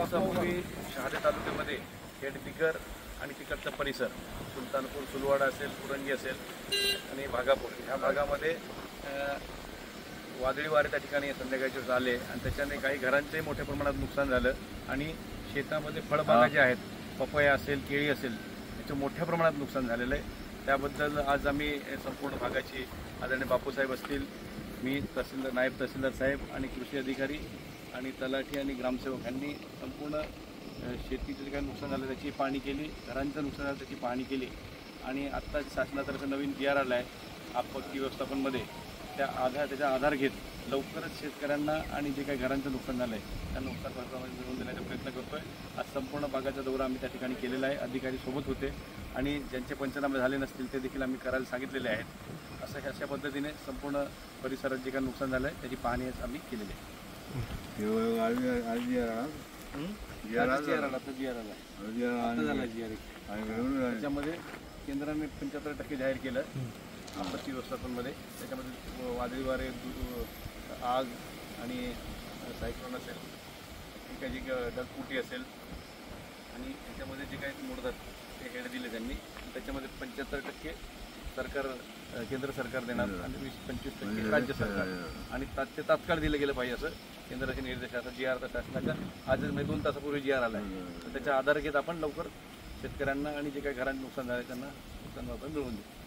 दिवसापूर्वी शहादे तालुक्यामध्ये खेडबिगर आणि तिकडचा परिसर सुलतानपूर, सुलवाडा असेल, पुरंगी असेल आणि भागापूर ह्या भागामध्ये वादळी वारे त्या ठिकाणी संध्याकाळचे झाले आणि त्याच्याने काही घरांचंही मोठ्या प्रमाणात नुकसान झालं आणि शेतामध्ये फळबागा ज्या आहेत, पपया असेल, केळी असेल, याचं मोठ्या प्रमाणात नुकसान झालेलं आहे. त्याबद्दल आज आम्ही संपूर्ण भागाची आदरणीय बापूसाहेब असतील, मी तहसीलदार, नायब तहसीलदार साहेब आणि कृषी अधिकारी आणि तलाठी आणि ग्रामसेवक यांनी संपूर्ण शेतीचं जे काही नुकसान झालं त्याची पाहणी केली, घरांचं नुकसान झालं त्याची पाहणी केली आणि आत्ता शासनातर्फे नवीन GR आला आहे आपत्ती व्यवस्थापनमध्ये. त्याचा आधार घेत लवकरच शेतकऱ्यांना आणि जे काही घरांचं नुकसान झालं आहे त्या नुकसान भरपाई मिळवून देण्याचा प्रयत्न करतो आहे. आज संपूर्ण भागाचा दौरा आम्ही त्या ठिकाणी केलेला आहे. अधिकारी सोबत होते आणि ज्यांचे पंचनामे झाले नसतील ते देखील आम्ही करायला सांगितलेले आहेत. अशा पद्धतीने संपूर्ण परिसरात जे काही नुकसान झालं आहे त्याची पाहणी आम्ही केलेली आहे. त्याच्यामध्ये केंद्राने 75% जाहीर केलं आपत्ती व्यवस्थापनमध्ये. त्याच्यामध्ये वादळी वारे, आग आणि सायक्लोन असेल, ठीक आहे, जी ढगफुटी असेल आणि त्याच्यामध्ये जे काही मोडतात ते हेड दिले त्यांनी. त्याच्यामध्ये 75% सरकार, केंद्र सरकार देणार आणि 20-25% राज्य सरकार आणि ते तात्काळ दिलं गेलं पाहिजे असं केंद्राचे निर्देश. आता GR तर शासनाचा आजच 2 तासापूर्वी GR आला आहे. तर त्याचा आधार घेत आपण लवकर शेतकऱ्यांना आणि जे काही घरांचे नुकसान झाले त्यांना नुकसान भरपाई मिळवून देऊ.